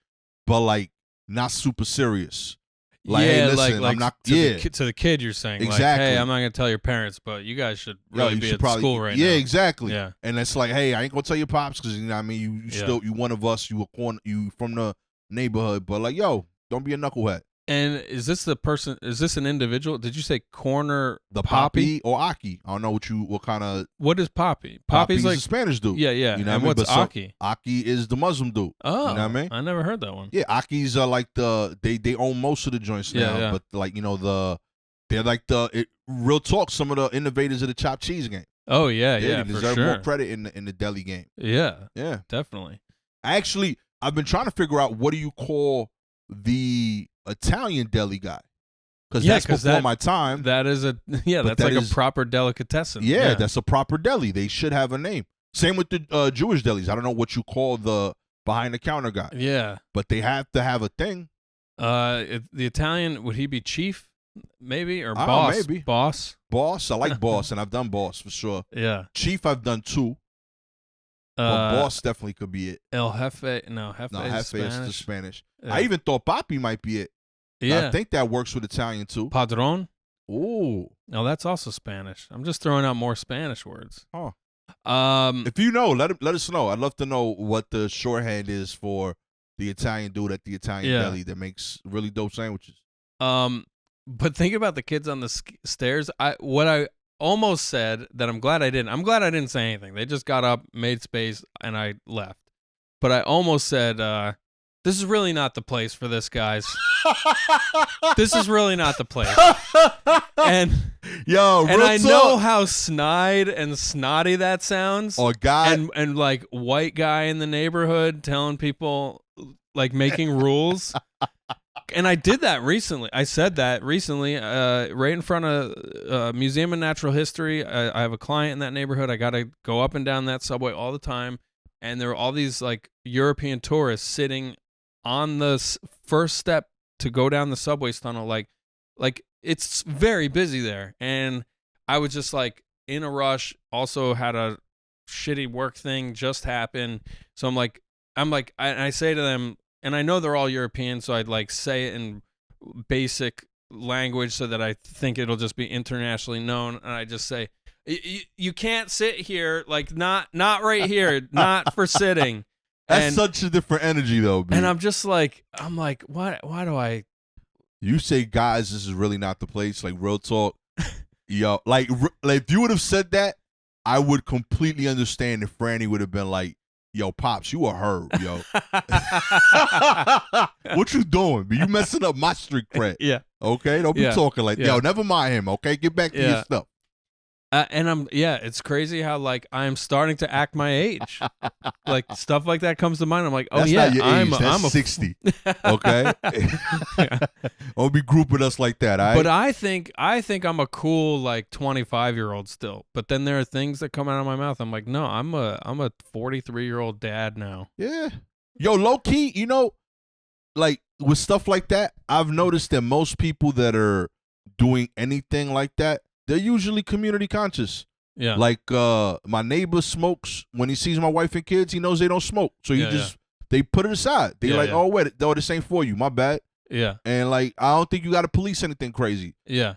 but like not super serious. Like, hey, listen, I'm not. To the kid, you're saying, exactly. Like, hey, I'm not gonna tell your parents, but you guys should really be at school right now. Yeah, exactly. Yeah. And it's like, hey, I ain't gonna tell your pops because you know what I mean. You still you one of us. You from the neighborhood, but like, yo, don't be a knucklehead. And is this the person? Is this an individual? Did you say Corner the Poppy or Aki? I don't know what kind of. What is Poppy? Poppy's like a Spanish dude. Yeah, yeah. You know and what I mean? What's Aki? Aki is the Muslim dude. Oh, you know what I mean? I never heard that one. Yeah, Aki's like they own most of the joints now, yeah. but like they're like real talk. Some of the innovators of the chopped cheese game. Oh yeah, They deserve for more sure. credit in the deli game. Yeah, Yeah, definitely. I've been trying to figure out what do you call the Italian deli guy? Because that's before my time. That's like a proper delicatessen. Yeah, that's a proper deli. They should have a name. Same with the Jewish delis. I don't know what you call the behind the counter guy. Yeah, but they have to have a thing. The Italian, would he be chief? Maybe or boss? Maybe boss. Boss. I like boss, and I've done boss for sure. Yeah. Chief, I've done 2. But boss definitely could be it. El Jefe. No, Jefe is the Spanish. Yeah. I even thought Papi might be it. Yeah. I think that works with Italian too. Padron. Ooh. No, that's also Spanish. I'm just throwing out more Spanish words. Oh. If you know, let us know. I'd love to know what the shorthand is for the Italian dude at the Italian deli that makes really dope sandwiches. But think about the kids on the stairs. What I almost said that I'm glad I didn't. I'm glad I didn't say anything. They just got up, made space, and I left. But I almost said, this is really not the place for this, guys. This is really not the place. And I know how snide and snotty that sounds. Oh God. And like white guy in the neighborhood telling people, like, making rules. And I did that recently. I said that recently, right in front of Museum of Natural History. I have a client in that neighborhood. I got to go up and down that subway all the time. And there were all these like European tourists sitting on the first step to go down the subway tunnel. Like it's very busy there. And I was just like in a rush. Also had a shitty work thing just happen. So I'm like, I say to them, and I know they're all European, so I'd like say it in basic language so that I think it'll just be internationally known. And I just say, you can't sit here, like not right here, not for sitting. That's such a different energy though, B. And I'm like, why do I? You say, guys, this is really not the place. Like real talk, yo. Like if you would have said that, I would completely understand if Franny would have been like, yo, Pops, you a herb, yo. What you doing? But you messing up my street cred. Yeah. Okay? Don't be talking like that. Yo, never mind him, okay? Get back to your stuff. And it's crazy how like I'm starting to act my age. Like stuff like that comes to mind. I'm like, oh that's yeah, not your age. I'm 60. Okay? Don't be grouping us like that, all right? But I think I'm a cool like 25-year-old still. But then there are things that come out of my mouth. I'm like, no, I'm a 43-year-old dad now. Yeah. Yo, low key, you know, like with stuff like that, I've noticed that most people that are doing anything like that, they're usually community conscious. Yeah. Like my neighbor smokes. When he sees my wife and kids, he knows they don't smoke. So they put it aside. They oh wait, no, this ain't for you. My bad. Yeah. And like I don't think you got to police anything crazy. Yeah.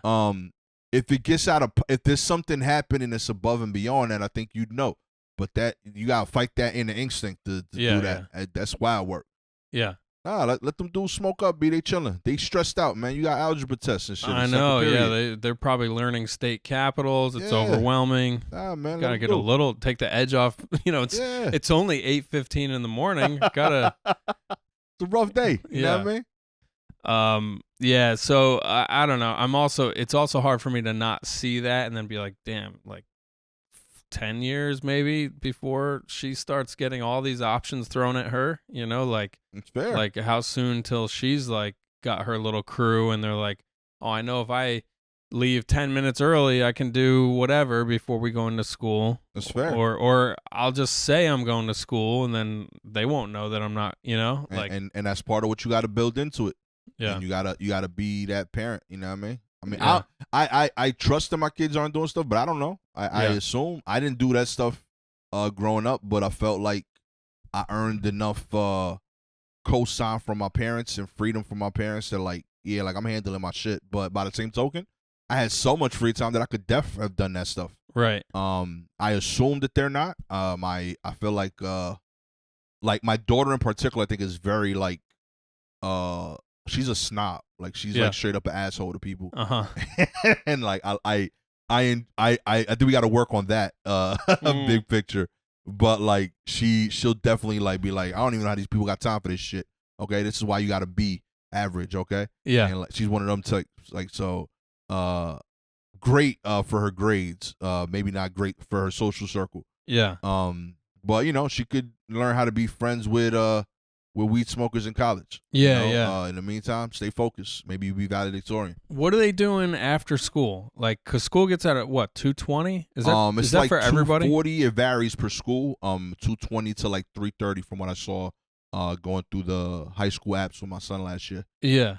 If it gets if there's something happening that's above and beyond that, I think you'd know. But that you gotta fight that inner instinct to do that. That's wild work. Yeah. Nah, let them dudes smoke up, be they chilling. They stressed out, man. You got algebra tests and shit. I know, yeah. They're probably learning state capitals. It's overwhelming. Nah, man. Gotta get take the edge off. You know, it's only 8:15 in the morning. Gotta. It's a rough day. You know what I mean? Yeah. So I don't know. It's also hard for me to not see that and then be like, damn, like 10 years maybe before she starts getting all these options thrown at her, you know, like it's fair. Like how soon till she's like got her little crew and they're like, oh, I know if I leave 10 minutes early, I can do whatever before we go into school. That's fair. Or I'll just say I'm going to school and then they won't know that I'm not, you know, like, and that's part of what you got to build into it. Yeah. And you gotta be that parent, you know what I mean? I mean, I trust that my kids aren't doing stuff, but I don't know. I assume I didn't do that stuff growing up, but I felt like I earned enough cosign from my parents and freedom from my parents that like yeah, like I'm handling my shit. But by the same token, I had so much free time that I could have done that stuff. Right. I assume that they're not. I feel like my daughter in particular, I think is very like, she's a snob. Like she's like straight up an asshole to people. And like I think we got to work on that big picture. But like she'll definitely like be like, I don't even know how these people got time for this shit. Okay, this is why you got to be average. Okay. Yeah. And like, she's one of them types. Like so, great for her grades. Maybe not great for her social circle. Yeah. But you know she could learn how to be friends with weed smokers in college. Yeah, you know? yeah. In the meantime, stay focused. Maybe you be valedictorian. What are they doing after school? Like, cause school gets out at what, 2:20? Is that like for everybody? 2:40. It varies per school. 2:20 to like 3:30 from what I saw. Going through the high school apps with my son last year. Yeah.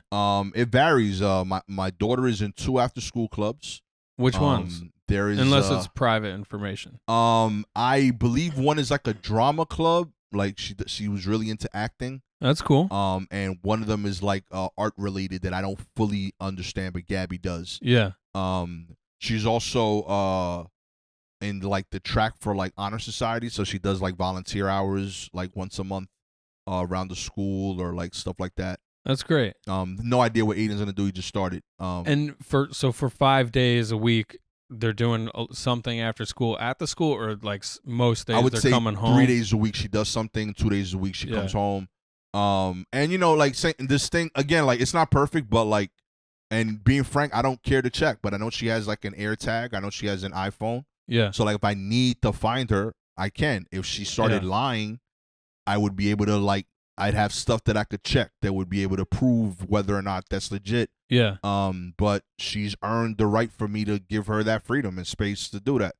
It varies. My daughter is in 2 after school clubs. Which ones? There is unless it's private information. I believe one is like a drama club. Like she was really into acting. That's cool. And one of them is like art related that I don't fully understand, but Gabby does. Yeah. She's also in like the track for like honor society, so she does like volunteer hours like once a month around the school or like stuff like that. That's great. No idea what Aiden's gonna do. He just started. And for 5 days a week, they're doing something after school at the school, or like most days I would they're say coming home. 3 days a week she does something. 2 days a week she comes home. And you know, like saying this thing again, like it's not perfect, but like, and being frank, I don't care to check, but I know she has like an AirTag. I know she has an iPhone. Yeah. So like, if I need to find her, I can. If she started lying, I would be able to like, I'd have stuff that I could check that would be able to prove whether or not that's legit. Yeah. But she's earned the right for me to give her that freedom and space to do that.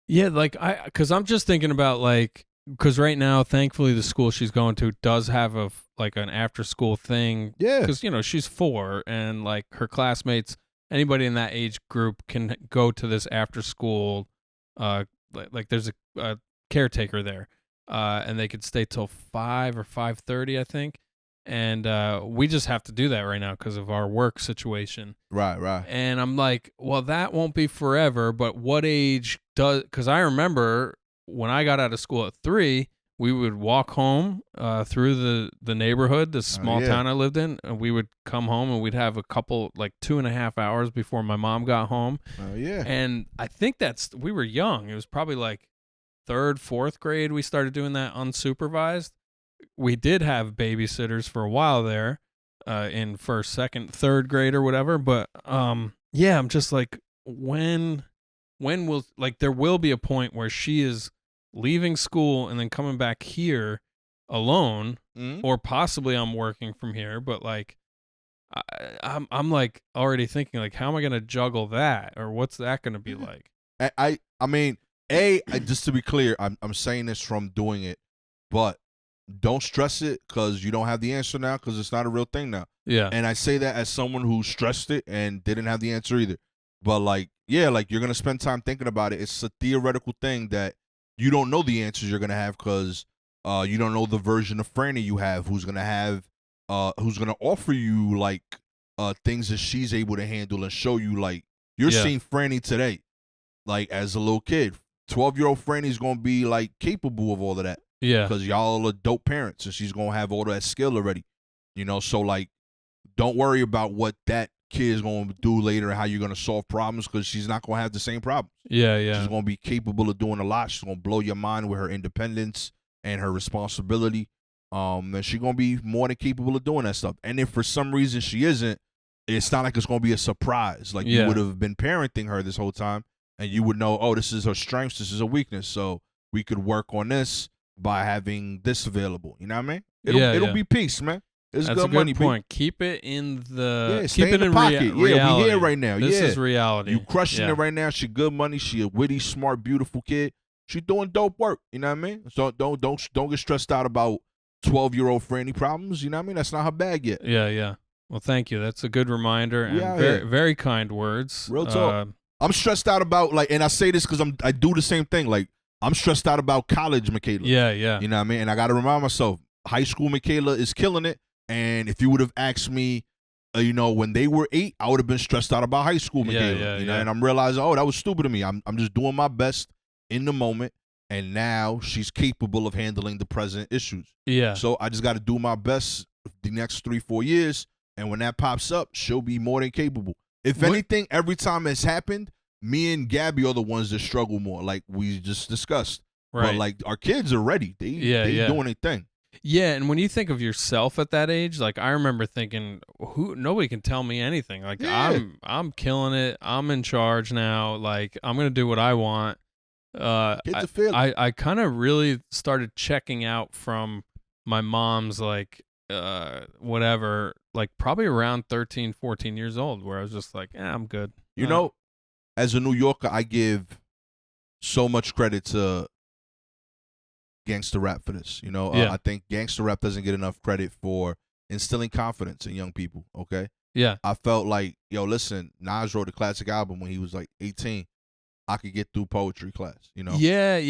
Yeah, like because I'm just thinking about like, because right now, thankfully, the school she's going to does have like an after school thing. Yeah. Because you know she's 4, and like her classmates, anybody in that age group can go to this after school. Like there's a caretaker there. And they could stay till 5 or 5:30, I think. And we just have to do that right now because of our work situation. Right. And I'm like, well, that won't be forever. But what age does? Because I remember when I got out of school at 3, we would walk home through the neighborhood, the small town I lived in, and we would come home and we'd have a couple, like 2.5 hours before my mom got home. Oh yeah. And I think we were young. It was probably like 3rd, 4th grade, we started doing that unsupervised. We did have babysitters for a while there, in 1st, 2nd, 3rd grade or whatever. But yeah, I'm just like, when will, like, there will be a point where she is leaving school and then coming back here alone, or possibly I'm working from here. But like, I'm like already thinking like, how am I gonna juggle that, or what's that gonna be like? I mean. Just to be clear, I'm saying this from doing it, but don't stress it because you don't have the answer now because it's not a real thing now. Yeah. And I say that as someone who stressed it and didn't have the answer either. But like, yeah, like you're going to spend time thinking about it. It's a theoretical thing that you don't know the answers you're going to have because you don't know the version of Franny you have who's going to offer you like things that she's able to handle and show you like you're seeing Franny today, like as a little kid. 12-year-old Franny's going to be like capable of all of that. Yeah. Because y'all are dope parents and she's going to have all that skill already. You know, so like, don't worry about what that kid is going to do later and how you're going to solve problems because she's not going to have the same problems. Yeah. She's going to be capable of doing a lot. She's going to blow your mind with her independence and her responsibility. And she's going to be more than capable of doing that stuff. And if for some reason she isn't, it's not like it's going to be a surprise. Like you would have been parenting her this whole time. And you would know, oh, this is her strengths, this is her weakness. So we could work on this by having this available. You know what I mean? It'll be peace, man. It's That's good a good money, point. Keep it in the keep it in the pocket. reality. We here right now. This is reality. You crushing it right now. She good money. She a witty, smart, beautiful kid. She doing dope work. You know what I mean? So don't get stressed out about 12-year-old Franny problems. You know what I mean? That's not her bag yet. Yeah. Well, thank you. That's a good reminder and very kind words. Real talk. I'm stressed out about like, and I say this because I do the same thing. Like I'm stressed out about college, Michaela. Yeah. You know what I mean? And I got to remind myself, high school Michaela is killing it. And if you would have asked me you know, when they were 8, I would have been stressed out about high school, Michaela. You know, and I'm realizing, that was stupid of me. I'm just doing my best in the moment, and now she's capable of handling the present issues. Yeah. So I just got to do my best the next 3-4 years, and when that pops up, she'll be more than capable. If anything, every time it's happened, me and Gabby are the ones that struggle more, like we just discussed. Right. But like our kids are ready. They doing their thing. Yeah, and when you think of yourself at that age, like I remember thinking, nobody can tell me anything. Like I'm killing it. I'm in charge now. Like I'm gonna do what I want. I kind of really started checking out from my mom's like whatever, like probably around 13, 14 years old, where I was just like, I'm good. You know, as a New Yorker, I give so much credit to gangster rap for this. You know, I think gangster rap doesn't get enough credit for instilling confidence in young people. Okay. Yeah. I felt like, listen, Nas wrote a classic album when he was like 18. I could get through poetry class, you know? Yeah.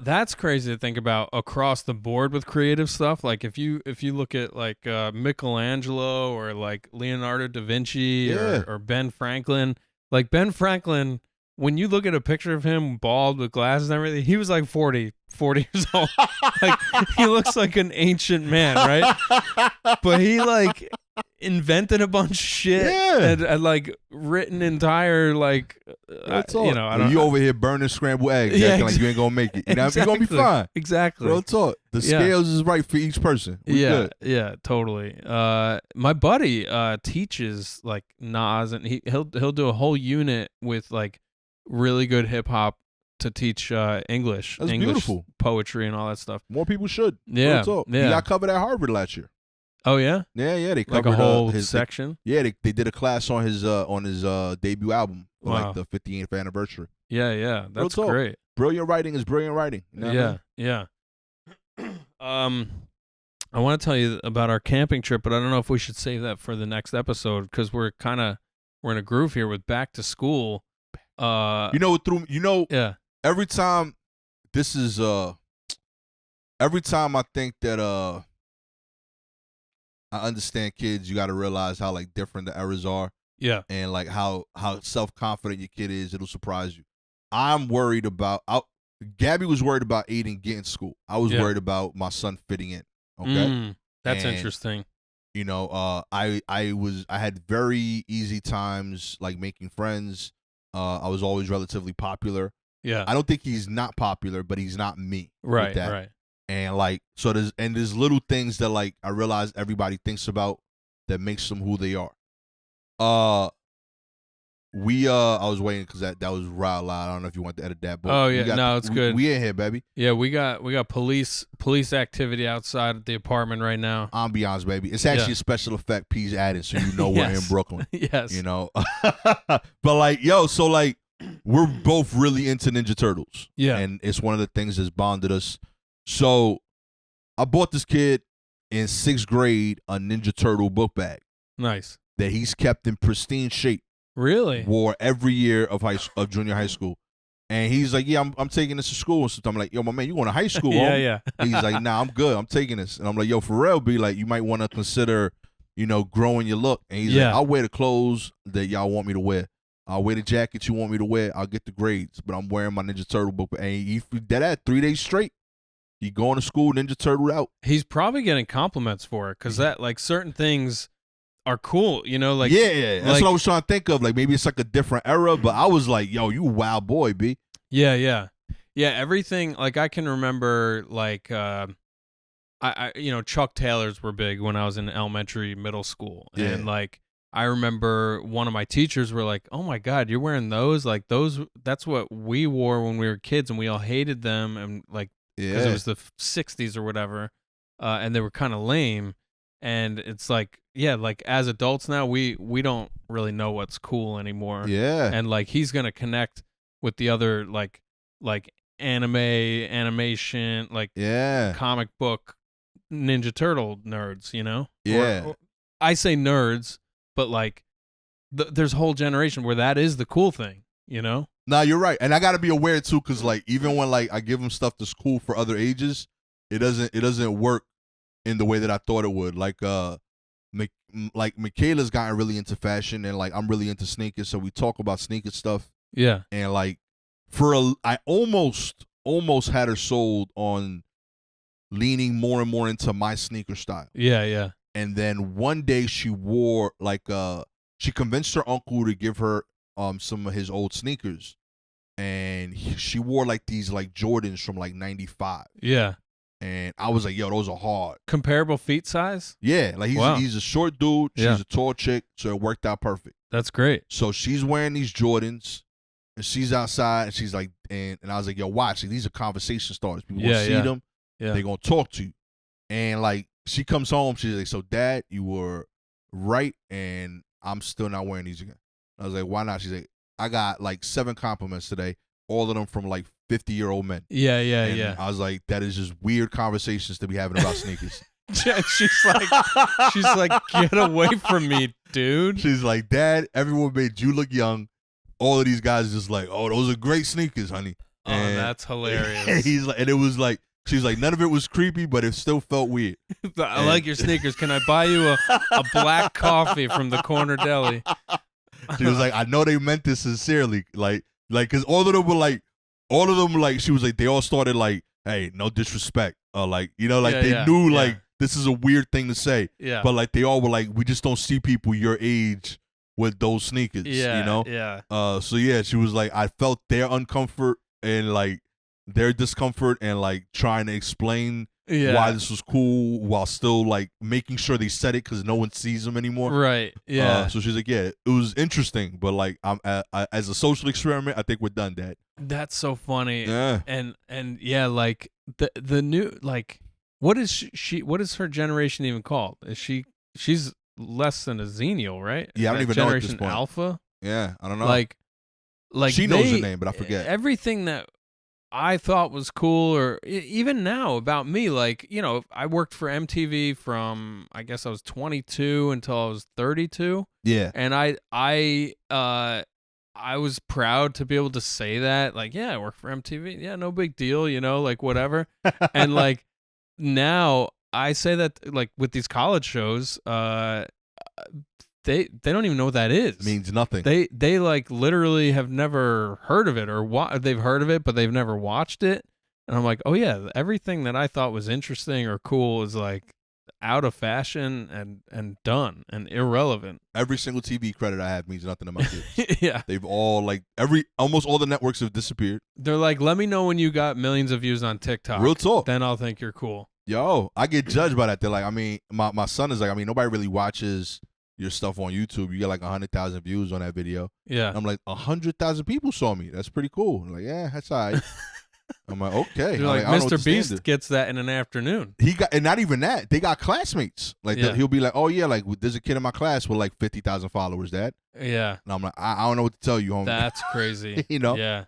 That's crazy to think about across the board with creative stuff. Like if you look at like Michelangelo or like Leonardo da Vinci or Ben Franklin, like Ben Franklin, when you look at a picture of him bald with glasses and everything, he was like 40 years old. Like he looks like an ancient man, right? But he like invented a bunch of shit and like written entire like That's all. You know, I don't you over here burning scrambled eggs, acting like you ain't gonna make it. You know, you're gonna be fine. Exactly. Real talk. The scales is right for each person. We good. Yeah, totally. My buddy teaches like Nas, and he'll do a whole unit with like really good hip hop to teach English. That's English beautiful. Poetry and all that stuff. More people should. Yeah. Real talk. Yeah. He got covered at Harvard last year. Oh yeah? Yeah, they covered like a whole his section. They did a class on his debut album for like the 50th anniversary. Yeah, that's great. Brilliant writing is brilliant writing. You know what I mean? I want to tell you about our camping trip, but I don't know if we should save that for the next episode because we're in a groove here with back to school. Every time I think that I understand kids, you got to realize how like different the eras are. Yeah. And like how self-confident your kid is, it'll surprise you. I'm worried about Gabby was worried about Aiden getting to school. I was worried about my son fitting in. Okay. That's interesting. You know, I had very easy times like making friends. I was always relatively popular. Yeah. I don't think he's not popular, but he's not me. Right. With that. Right. And like, so there's little things that like I realize everybody thinks about that makes them who they are. I was waiting because that was real loud. I don't know if you want to edit that. But oh yeah, no, it's good. We in here, baby. Yeah, we got police activity outside the apartment right now. Ambiance, baby. It's actually a special effect P's added, so you know we're in Brooklyn. Yes. You know, but like, so like we're both really into Ninja Turtles. Yeah, and it's one of the things that's bonded us. So I bought this kid in 6th grade a Ninja Turtle book bag. Nice. That he's kept in pristine shape. Really? Wore every year of junior high school. And he's like, yeah, I'm taking this to school. And so I'm like, yo, my man, you going to high school? Yeah. He's like, nah, I'm good. I'm taking this. And I'm like, yo, for real, be like, you might want to consider, growing your look. And he's like, I'll wear the clothes that y'all want me to wear. I'll wear the jackets you want me to wear. I'll get the grades. But I'm wearing my Ninja Turtle book. And he did that 3 days straight. He going to school, Ninja Turtle out. He's probably getting compliments for it because that like certain things are cool, like that's what I was trying to think of. Like maybe it's like a different era, but I was like, yo, you wild boy, B. Yeah. Everything like I can remember like I Chuck Taylors were big when I was in elementary, middle school, and like I remember one of my teachers were like, "Oh my God, you're wearing those? Like those? That's what we wore when we were kids, and we all hated them, and like." Because it was the 60s or whatever, and they were kind of lame. And it's like, like as adults now, we don't really know what's cool anymore. Yeah. And like he's gonna connect with the other like animation, like comic book Ninja Turtle nerds, Yeah. Or I say nerds, but like there's a whole generation where that is the cool thing, Nah, you're right, and I gotta be aware too, cause like even when like I give them stuff that's cool for other ages, it doesn't work in the way that I thought it would. Like like Michaela's gotten really into fashion, and like I'm really into sneakers, so we talk about sneaker stuff. Yeah. And like I almost had her sold on leaning more and more into my sneaker style. Yeah, yeah. And then one day she wore she convinced her uncle to give her some of his old sneakers, and she wore like these like Jordans from like '95. Yeah. And I was like, yo, those are hard. Comparable feet size? Yeah, like he's a short dude. She's a tall chick, so it worked out perfect. That's great. So she's wearing these Jordans, and she's outside, and she's like, and I was like, yo, watch, these are conversation starters. People gonna see them, they're gonna talk to you. And like, she comes home, she's like, so Dad, you were right, and I'm still not wearing these again. I was like, why not? She's like, I got like 7 compliments today, all of them from like 50-year-old men. Yeah, yeah, and yeah. I was like, that is just weird conversations to be having about sneakers. she's like, get away from me, dude. She's like, Dad, everyone made you look young. All of these guys just like, oh, those are great sneakers, honey. Oh, that's hilarious. He's like, and it was like, she's like, none of it was creepy, but it still felt weird. I like your sneakers. Can I buy you a black coffee from the corner deli? She was like, I know they meant this sincerely, like, cause all of them, like, she was like, they all started like, hey, no disrespect, like, you know, like they knew like this is a weird thing to say, but like they all were like, we just don't see people your age with those sneakers, you know, so yeah, she was like, I felt their uncomfort and like their discomfort and like trying to explain why this was cool while still like making sure they said it because no one sees them anymore. Right. Yeah. So she's like, yeah, it was interesting, but like I'm as a social experiment, I think we're done, Dad. That's so funny. Yeah. And yeah, like the new, like, what is what is her generation even called? She's less than a Xennial, right? Yeah, I don't even know at this point. Generation Alpha. Yeah, I don't know. Like she knows the name, but I forget everything that I thought was cool, or even now about me, like, you know, I worked for MTV from, I guess I was 22 until I was 32. Yeah. And I was proud to be able to say that, like, yeah, I work for MTV. Yeah, no big deal, you know, like whatever. And like now I say that like with these college shows, they don't even know what that is. It means nothing. They like literally have never heard of it, or they've heard of it, but they've never watched it. And I'm like, oh yeah, everything that I thought was interesting or cool is like out of fashion and done and irrelevant. Every single TV credit I have means nothing to my kids. Yeah. They've all like almost all the networks have disappeared. They're like, let me know when you got millions of views on TikTok. Real talk. Then I'll think you're cool. Yo, I get judged by that. They're like, I mean, my son is like, I mean, nobody really watches your stuff on YouTube. You get like 100,000 views on that video. Yeah. And I'm like, 100,000 people saw me. That's pretty cool. I'm like, yeah, that's all right. I'm like, okay. They're like, Mr. Beast gets that in an afternoon. He got, and not even that. They got classmates. Like he'll be like, oh yeah, like there's a kid in my class with like 50,000 followers. Dad. Yeah. And I'm like, I don't know what to tell you, homie. That's crazy. You know. Yeah.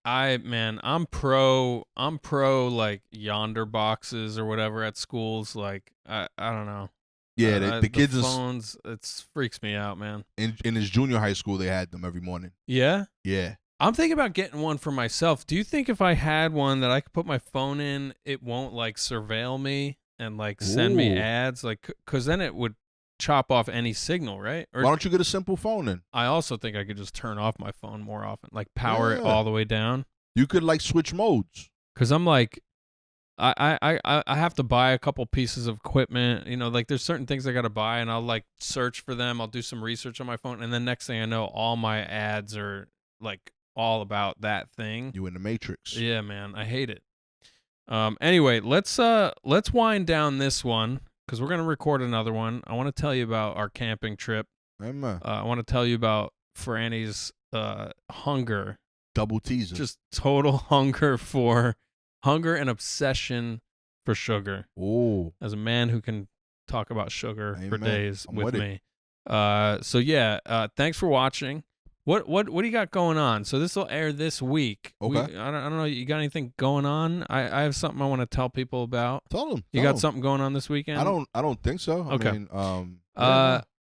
Man, I'm pro like yonder boxes or whatever at schools. Like I don't know. Yeah, the kids' phones. It freaks me out, man. In his junior high school, they had them every morning. Yeah. Yeah. I'm thinking about getting one for myself. Do you think if I had one that I could put my phone in, it won't like surveil me and like send me ads? Like, because then it would chop off any signal, right? Or why don't you get a simple phone then? I also think I could just turn off my phone more often, like power it all the way down. You could like switch modes. Because I'm like, I have to buy a couple pieces of equipment. You know, like there's certain things I got to buy, and I'll like search for them. I'll do some research on my phone, and then next thing I know, all my ads are like all about that thing. You in the Matrix. Yeah, man, I hate it. Anyway, let's wind down this one because we're gonna record another one. I want to tell you about our camping trip. Amen. I want to tell you about Franny's hunger. Double teaser. Just total hunger and obsession for sugar. Oh. As a man who can talk about sugar for days with me. So yeah, thanks for watching. What do you got going on? So this will air this week. Okay. I don't know. You got anything going on? I have something I want to tell people about. Tell them. You got something going on this weekend? I don't think so. Okay. I mean,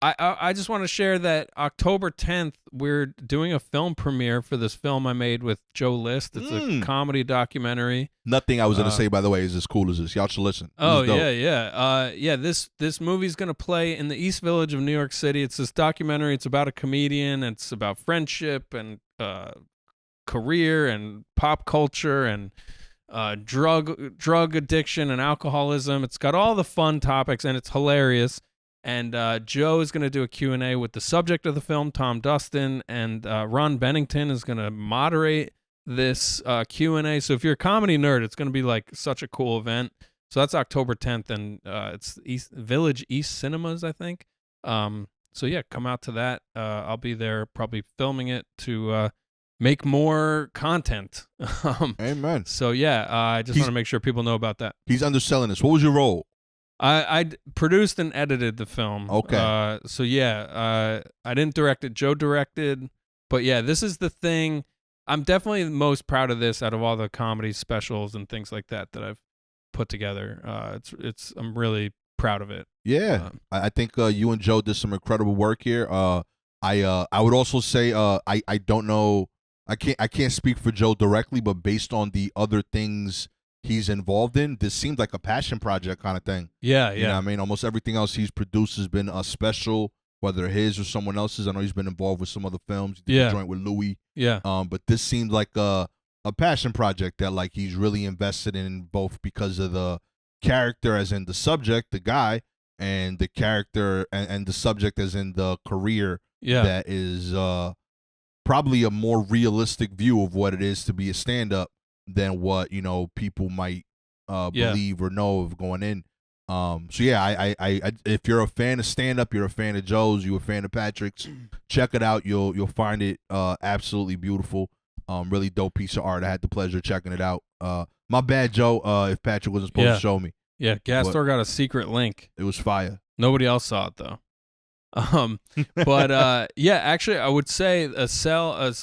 I just want to share that October 10th, we're doing a film premiere for this film I made with Joe List. It's a comedy documentary. Nothing I was going to say, by the way, is as cool as this. Y'all should listen. Oh, yeah. This movie's going to play in the East Village of New York City. It's this documentary. It's about a comedian. It's about friendship and career and pop culture and drug addiction and alcoholism. It's got all the fun topics, and it's hilarious. And Joe is going to do a Q&A with the subject of the film, Tom Dustin, and Ron Bennington is going to moderate this Q&A. So if you're a comedy nerd, it's going to be like such a cool event. So that's October 10th, and it's Village East Cinemas, I think. So yeah, come out to that. I'll be there probably filming it to make more content. Amen. So yeah, I just want to make sure people know about that. He's underselling this. What was your role? I produced and edited the film. Okay. So yeah, I didn't direct it. Joe directed. But yeah, this is the thing. I'm definitely the most proud of this out of all the comedy specials and things like that I've put together. I'm really proud of it. Yeah, I think you and Joe did some incredible work here. I would also say I don't know. I can't speak for Joe directly, but based on the other things he's involved in, this seems like a passion project kind of thing. Yeah. You know what I mean? Almost everything else he's produced has been a special, whether his or someone else's. I know he's been involved with some other films. He did a joint with Louis. Yeah. But this seemed like a passion project that like he's really invested in, both because of the character as in the subject, the guy, and the character and the subject as in the career. Yeah. That is probably a more realistic view of what it is to be a stand-up than what, you know, people might believe or know of going in. So yeah, I if you're a fan of stand-up, you're a fan of Joe's, you're a fan of Patrick's, check it out. You'll find it absolutely beautiful. Really dope piece of art. I had the pleasure of checking it out. My bad, Joe, if Patrick wasn't supposed to show me. Yeah, Gastor got a secret link. It was fire. Nobody else saw it though. But yeah, actually, I would say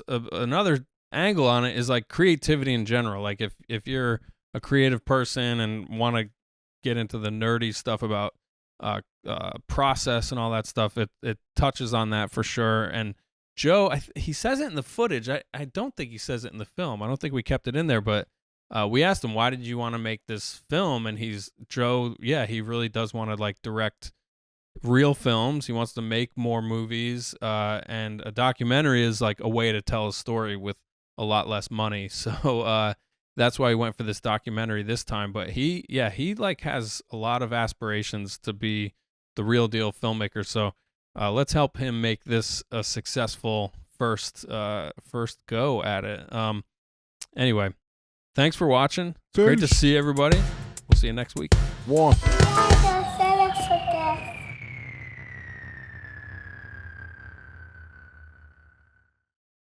another angle on it is like creativity in general. Like if you're a creative person and want to get into the nerdy stuff about process and all that stuff, it touches on that for sure. And Joe, he says it in the footage. I don't think he says it in the film. I don't think we kept it in there, but we asked him, why did you want to make this film? And Joe, he really does want to like direct real films. He wants to make more movies, and a documentary is like a way to tell a story with a lot less money. So that's why he went for this documentary this time. But he like has a lot of aspirations to be the real deal filmmaker. So let's help him make this a successful first go at it. Anyway, thanks for watching. It's great to see everybody. We'll see you next week. One.